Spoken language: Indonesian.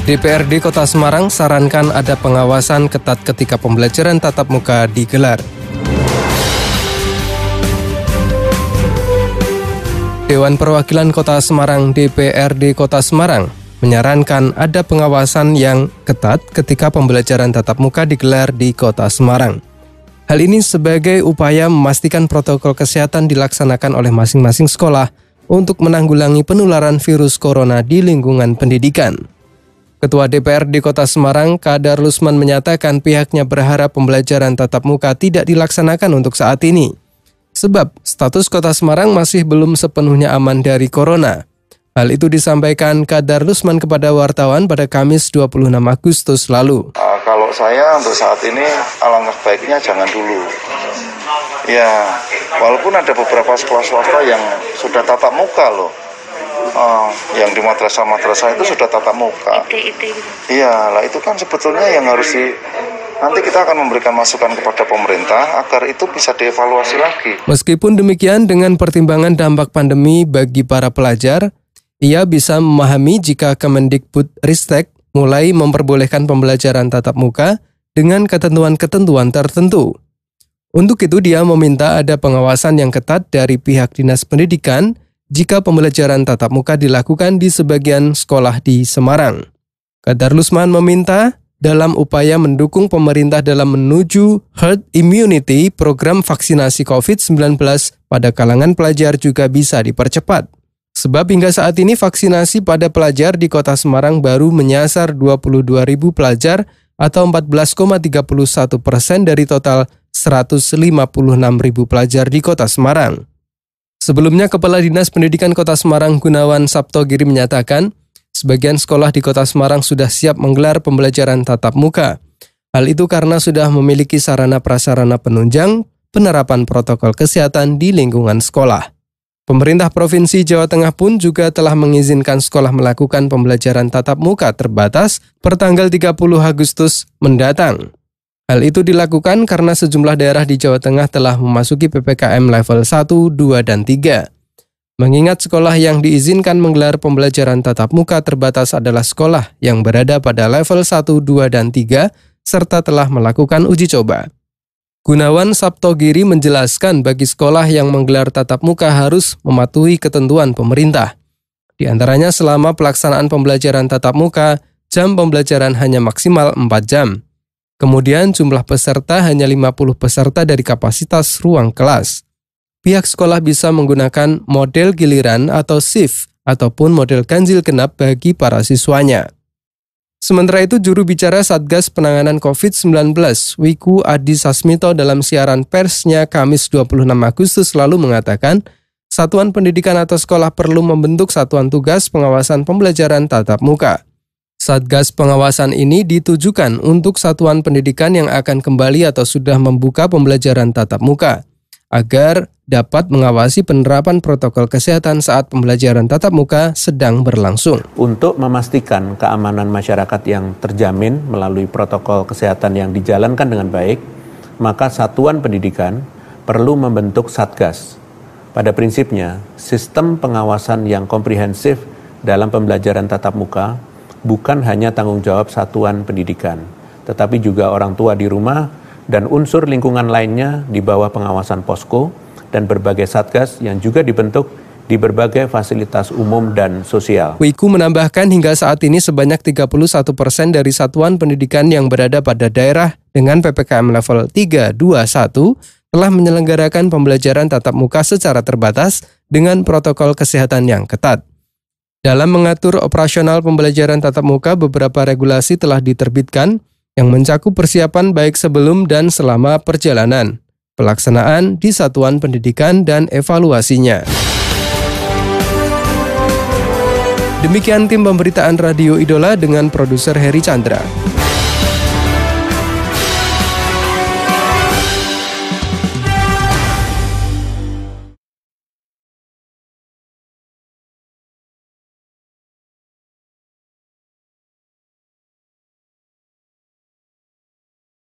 DPRD Kota Semarang sarankan ada pengawasan ketat ketika pembelajaran tatap muka digelar. Dewan Perwakilan Kota Semarang DPRD Kota Semarang menyarankan ada pengawasan yang ketat ketika pembelajaran tatap muka digelar di Kota Semarang. Hal ini sebagai upaya memastikan protokol kesehatan dilaksanakan oleh masing-masing sekolah untuk menanggulangi penularan virus corona di lingkungan pendidikan. Ketua DPRD Kota Semarang, Kadar Lusman menyatakan pihaknya berharap pembelajaran tatap muka tidak dilaksanakan untuk saat ini. Sebab status Kota Semarang masih belum sepenuhnya aman dari corona. Hal itu disampaikan Kadar Lusman kepada wartawan pada Kamis 26 Agustus lalu. Kalau saya untuk saat ini alangkah baiknya jangan dulu. Ya, walaupun ada beberapa sekolah swasta yang sudah tatap muka loh. Yang di madrasah-madrasah itu sudah tatap muka. Iya, lah itu kan sebetulnya yang harus nanti kita akan memberikan masukan kepada pemerintah agar itu bisa dievaluasi lagi. Meskipun demikian, dengan pertimbangan dampak pandemi bagi para pelajar, ia bisa memahami jika Kemendikbudristek mulai memperbolehkan pembelajaran tatap muka dengan ketentuan-ketentuan tertentu. Untuk itu, dia meminta ada pengawasan yang ketat dari pihak Dinas Pendidikan jika pembelajaran tatap muka dilakukan di sebagian sekolah di Semarang. Kadar Lusman meminta dalam upaya mendukung pemerintah dalam menuju herd immunity, program vaksinasi COVID-19 pada kalangan pelajar juga bisa dipercepat. Sebab hingga saat ini vaksinasi pada pelajar di Kota Semarang baru menyasar 22.000 pelajar atau 14,31% dari total 156.000 pelajar di Kota Semarang. Sebelumnya, Kepala Dinas Pendidikan Kota Semarang Gunawan Saptogiri menyatakan, sebagian sekolah di Kota Semarang sudah siap menggelar pembelajaran tatap muka. Hal itu karena sudah memiliki sarana prasarana penunjang penerapan protokol kesehatan di lingkungan sekolah. Pemerintah Provinsi Jawa Tengah pun juga telah mengizinkan sekolah melakukan pembelajaran tatap muka terbatas pertanggal 30 Agustus mendatang. Hal itu dilakukan karena sejumlah daerah di Jawa Tengah telah memasuki PPKM level 1, 2, dan 3. Mengingat sekolah yang diizinkan menggelar pembelajaran tatap muka terbatas adalah sekolah yang berada pada level 1, 2, dan 3, serta telah melakukan uji coba. Gunawan Saptogiri menjelaskan bagi sekolah yang menggelar tatap muka harus mematuhi ketentuan pemerintah. Di antaranya selama pelaksanaan pembelajaran tatap muka, jam pembelajaran hanya maksimal 4 jam. Kemudian jumlah peserta hanya 50 peserta dari kapasitas ruang kelas. Pihak sekolah bisa menggunakan model giliran atau shift ataupun model ganjil genap bagi para siswanya. Sementara itu, juru bicara Satgas Penanganan COVID-19, Wiku Adi Sasmito dalam siaran persnya Kamis 26 Agustus lalu mengatakan, satuan pendidikan atau sekolah perlu membentuk satuan tugas pengawasan pembelajaran tatap muka. Satgas pengawasan ini ditujukan untuk satuan pendidikan yang akan kembali atau sudah membuka pembelajaran tatap muka, agar dapat mengawasi penerapan protokol kesehatan saat pembelajaran tatap muka sedang berlangsung. Untuk memastikan keamanan masyarakat yang terjamin melalui protokol kesehatan yang dijalankan dengan baik, maka satuan pendidikan perlu membentuk Satgas. Pada prinsipnya, sistem pengawasan yang komprehensif dalam pembelajaran tatap muka bukan hanya tanggung jawab satuan pendidikan, tetapi juga orang tua di rumah dan unsur lingkungan lainnya di bawah pengawasan posko dan berbagai satgas yang juga dibentuk di berbagai fasilitas umum dan sosial. Wiku menambahkan hingga saat ini sebanyak 31% dari satuan pendidikan yang berada pada daerah dengan PPKM level 3, 2, 1 telah menyelenggarakan pembelajaran tatap muka secara terbatas dengan protokol kesehatan yang ketat. Dalam mengatur operasional pembelajaran tatap muka, beberapa regulasi telah diterbitkan yang mencakup persiapan baik sebelum dan selama perjalanan, pelaksanaan di satuan pendidikan, dan evaluasinya. Demikian tim pemberitaan Radio Idola dengan produser Heri Chandra.